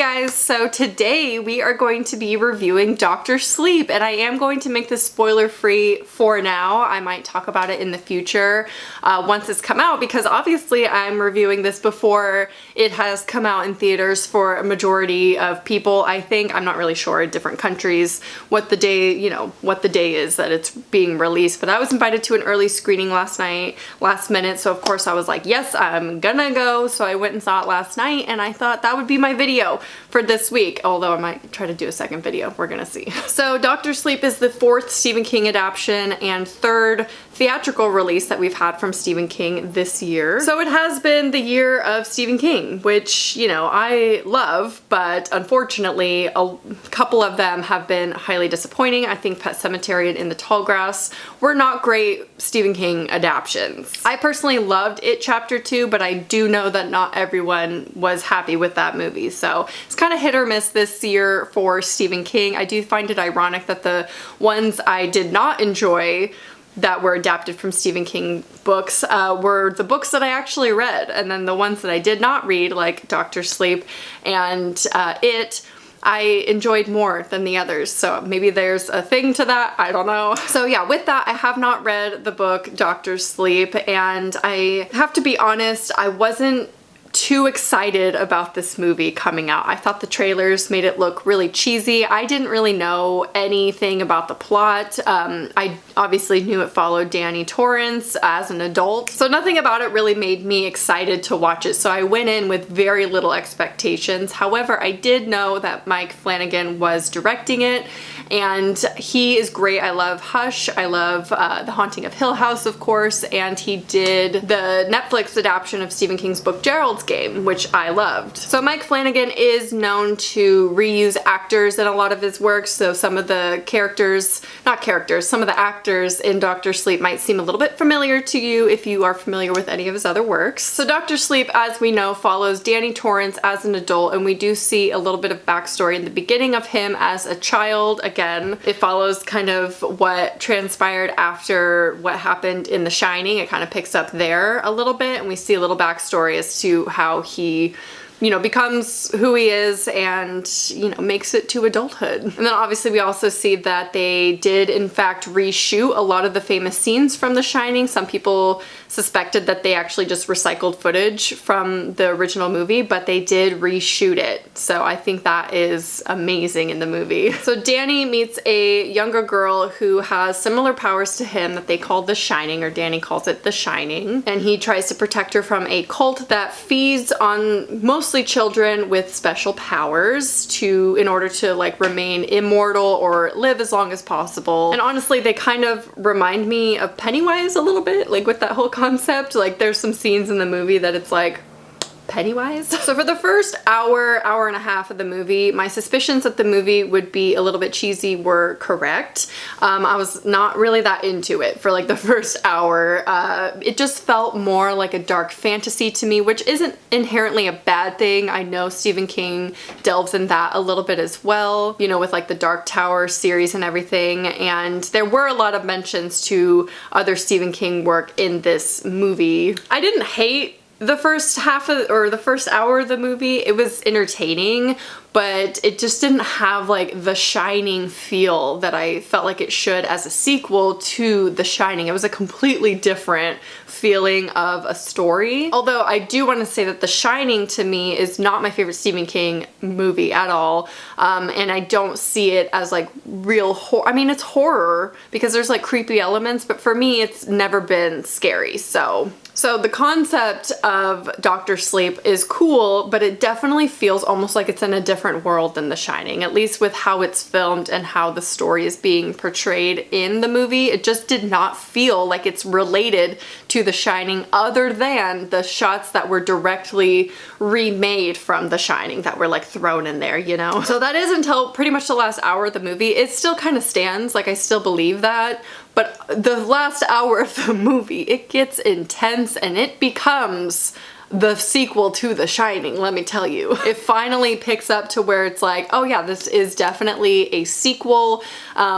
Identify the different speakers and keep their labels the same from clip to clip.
Speaker 1: guys, so today we are going to be reviewing Dr. Sleep, and I am going to make this spoiler free for now. I might talk about it in the future once it's come out, because obviously I'm reviewing this before it has come out in theaters for a majority of people. I think, I'm not really sure in different countries what the day, what the day is that it's being released, but I was invited to an early screening last night, last minute, so of course I was like, yes, I'm gonna go. So I went and saw it last night, and I thought that would be my video for this week, although I might try to do a second video. We're gonna see. So Dr. Sleep is the fourth Stephen King adaptation and third theatrical release that we've had from Stephen King this year. So it has been the year of Stephen King, which, I love, but unfortunately a couple of them have been highly disappointing. I think Pet Sematary and In the Tall Grass were not great Stephen King adaptions. I personally loved It Chapter 2, but I do know that not everyone was happy with that movie. So it's kind of hit or miss this year for Stephen King. I do find it ironic that the ones I did not enjoy that were adapted from Stephen King books were the books that I actually read, and then the ones that I did not read, like Dr. Sleep and It, I enjoyed more than the others. So maybe there's a thing to that, I don't know. So yeah, with that, I have not read the book Dr. Sleep, and I have to be honest, I wasn't too excited about this movie coming out. I thought the trailers made it look really cheesy. I didn't really know anything about the plot. I obviously knew it followed Danny Torrance as an adult, so nothing about it really made me excited to watch it. So I went in with very little expectations. However, I did know that Mike Flanagan was directing it, and he is great. I love Hush. I love The Haunting of Hill House, of course, and he did the Netflix adaptation of Stephen King's book Gerald's Game, which I loved. So Mike Flanagan is known to reuse actors in a lot of his works, so some of the some of the actors in Dr. Sleep might seem a little bit familiar to you if you are familiar with any of his other works. So Dr. Sleep, as we know, follows Danny Torrance as an adult, and we do see a little bit of backstory in the beginning of him as a child. Again, it follows kind of what transpired after what happened in The Shining. It kind of picks up there a little bit, and we see a little backstory as to how he becomes who he is and, makes it to adulthood. And then obviously we also see that they did in fact reshoot a lot of the famous scenes from The Shining. Some people suspected that they actually just recycled footage from the original movie, but they did reshoot it. So I think that is amazing in the movie. So Danny meets a younger girl who has similar powers to him that they call The Shining, or Danny calls it The Shining. And he tries to protect her from a cult that feeds on mostly children with special powers in order to remain immortal or live as long as possible. And honestly, they kind of remind me of Pennywise a little bit, with that whole concept. There's some scenes in the movie that it's like, Pennywise? So for the first hour and a half of the movie, my suspicions that the movie would be a little bit cheesy were correct. I was not really that into it for the first hour. It just felt more like a dark fantasy to me, which isn't inherently a bad thing. I know Stephen King delves in that a little bit as well, with the Dark Tower series and everything. And there were a lot of mentions to other Stephen King work in this movie. I didn't hate the first the first hour of the movie. It was entertaining, but it just didn't have the Shining feel that I felt like it should as a sequel to The Shining. It was a completely different feeling of a story. Although I do want to say that The Shining to me is not my favorite Stephen King movie at all, and I don't see it as real horror. I mean, it's horror because there's creepy elements, but for me it's never been scary. So the concept of Dr. Sleep is cool, but it definitely feels almost like it's in a different world than The Shining, at least with how it's filmed and how the story is being portrayed in the movie. It just did not feel like it's related to The Shining, other than the shots that were directly remade from The Shining that were thrown in there, So that is until pretty much the last hour of the movie. It still kind of stands, I still believe that. But the last hour of the movie, it gets intense and it becomes the sequel to The Shining, let me tell you. It finally picks up to where it's like, oh yeah, this is definitely a sequel.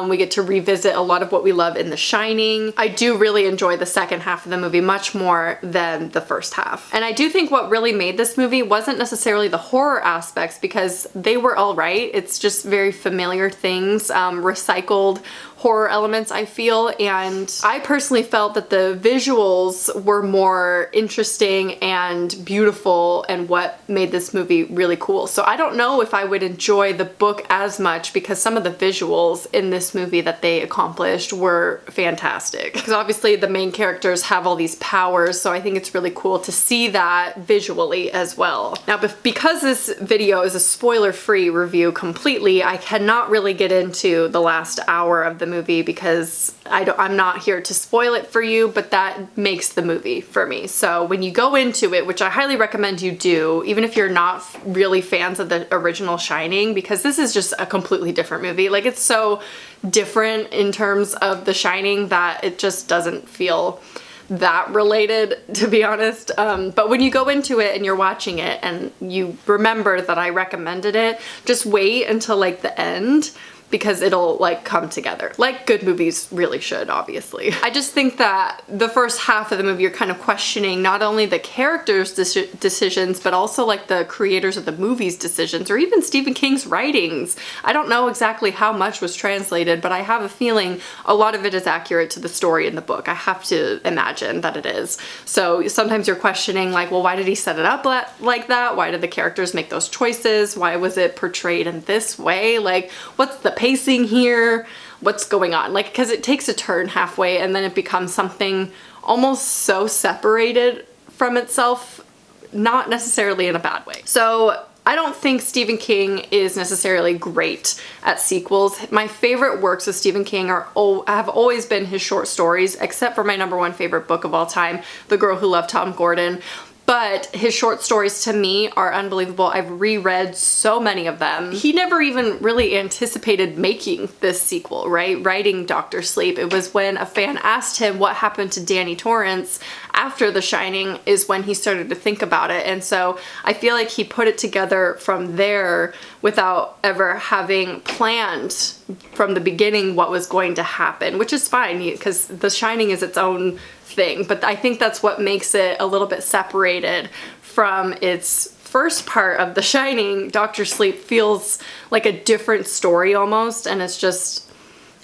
Speaker 1: We get to revisit a lot of what we love in The Shining. I do really enjoy the second half of the movie much more than the first half. And I do think what really made this movie wasn't necessarily the horror aspects, because they were all right. It's just very familiar things, recycled horror elements, I feel, and I personally felt that the visuals were more interesting and beautiful and what made this movie really cool. So I don't know if I would enjoy the book as much, because some of the visuals in this movie that they accomplished were fantastic. Because obviously the main characters have all these powers, so I think it's really cool to see that visually as well. Now, because this video is a spoiler-free review completely, I cannot really get into the last hour of the movie, because I'm not here to spoil it for you, but that makes the movie for me. So when you go into it, which I highly recommend you do, even if you're not really fans of the original Shining, because this is just a completely different movie. Like, it's so different in terms of The Shining that it just doesn't feel that related, to be honest. But when you go into it and you're watching it and you remember that I recommended it, just wait until like the end, because it'll like come together like good movies really should, obviously. I just think that the first half of the movie, you're kind of questioning not only the characters' decisions, but also like the creators of the movie's decisions, or even Stephen King's writings. I don't know exactly how much was translated, but I have a feeling a lot of it is accurate to the story in the book. I have to imagine that it is. So sometimes you're questioning like, well, why did he set it up like that? Why did the characters make those choices? Why was it portrayed in this way? Like, what's the pacing here? What's going on? Like, because it takes a turn halfway and then it becomes something almost so separated from itself, not necessarily in a bad way. So I don't think Stephen King is necessarily great at sequels. My favorite works of Stephen King have always been his short stories, except for my #1 favorite book of all time, The Girl Who Loved Tom Gordon. But his short stories to me are unbelievable. I've reread so many of them. He never even really anticipated making this sequel, right? Writing Dr. Sleep. It was when a fan asked him what happened to Danny Torrance after The Shining is when he started to think about it. And so I feel like he put it together from there without ever having planned from the beginning what was going to happen, which is fine because The Shining is its own thing, but I think that's what makes it a little bit separated from its first part of The Shining. Dr. Sleep feels like a different story almost, and it's just,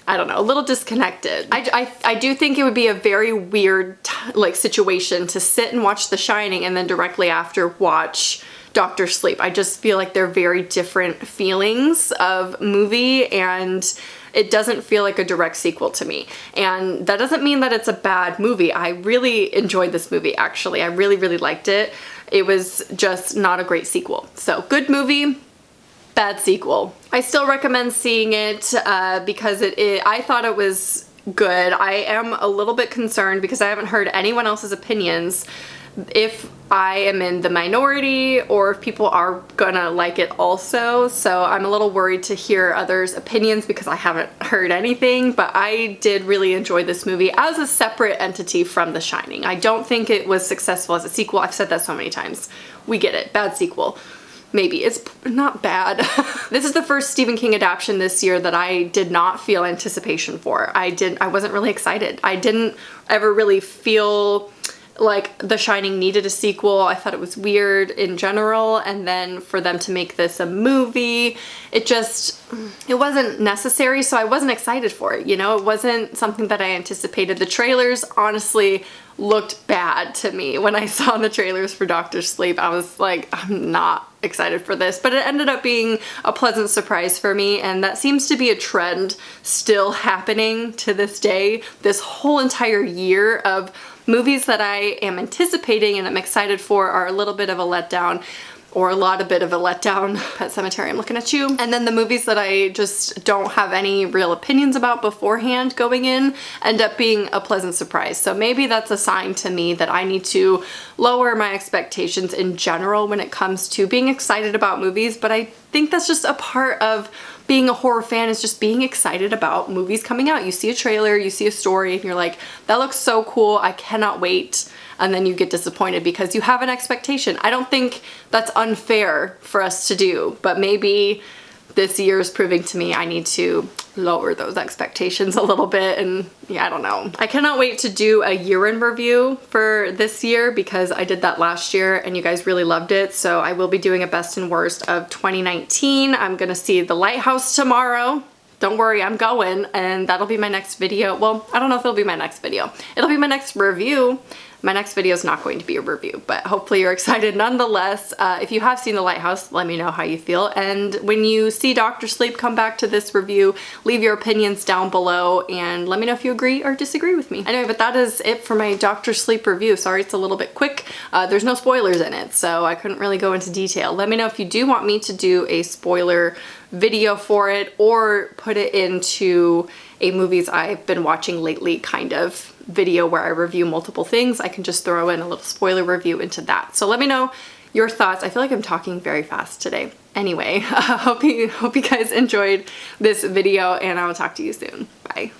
Speaker 1: I don't know, a little disconnected. I do think it would be a very weird like situation to sit and watch The Shining and then directly after watch Dr. Sleep. I just feel like they're very different feelings of movie, and it doesn't feel like a direct sequel to me. And that doesn't mean that it's a bad movie. I really enjoyed this movie, actually. I really, really liked it. It was just not a great sequel. So good movie, bad sequel. I still recommend seeing it because I thought it was good. I am a little bit concerned because I haven't heard anyone else's opinions if I am in the minority or if people are gonna like it also. So I'm a little worried to hear others' opinions because I haven't heard anything, but I did really enjoy this movie as a separate entity from The Shining. I don't think it was successful as a sequel. I've said that so many times. We get it. Bad sequel. Maybe. It's not bad. This is the first Stephen King adaptation this year that I did not feel anticipation for. I wasn't really excited. I didn't ever really feel like The Shining needed a sequel. I thought it was weird in general, and then for them to make this a movie, it wasn't necessary, so I wasn't excited for it, you know? It wasn't something that I anticipated. The trailers honestly looked bad to me. When I saw the trailers for Dr. Sleep, I was like, I'm not excited for this, but it ended up being a pleasant surprise for me, and that seems to be a trend still happening to this day. This whole entire year of movies that I am anticipating and I'm excited for are a little bit of a letdown, or a lot of bit of a letdown. Pet Sematary, I'm looking at you. And then the movies that I just don't have any real opinions about beforehand going in end up being a pleasant surprise. So maybe that's a sign to me that I need to lower my expectations in general when it comes to being excited about movies, but I think that's just a part of being a horror fan, is just being excited about movies coming out. You see a trailer, you see a story, and you're like, that looks so cool, I cannot wait and then you get disappointed because you have an expectation. I don't think that's unfair for us to do, but maybe this year is proving to me I need to lower those expectations a little bit, and yeah, I don't know. I cannot wait to do a year in review for this year because I did that last year and you guys really loved it. So I will be doing a best and worst of 2019. I'm gonna see The Lighthouse tomorrow. Don't worry, I'm going, and that'll be my next video. Well, I don't know if it'll be my next video. It'll be my next review. My next video is not going to be a review, but hopefully you're excited nonetheless. If you have seen The Lighthouse, let me know how you feel. And when you see Dr. Sleep, come back to this review, leave your opinions down below, and let me know if you agree or disagree with me. Anyway, but that is it for my Dr. Sleep review. Sorry, it's a little bit quick. There's no spoilers in it, so I couldn't really go into detail. Let me know if you do want me to do a spoiler video for it or put it into a movies I've been watching lately kind of video where I review multiple things. I can just throw in a little spoiler review into that. So let me know your thoughts. I feel like I'm talking very fast today. Anyway, hope you guys enjoyed this video, and I will talk to you soon. Bye.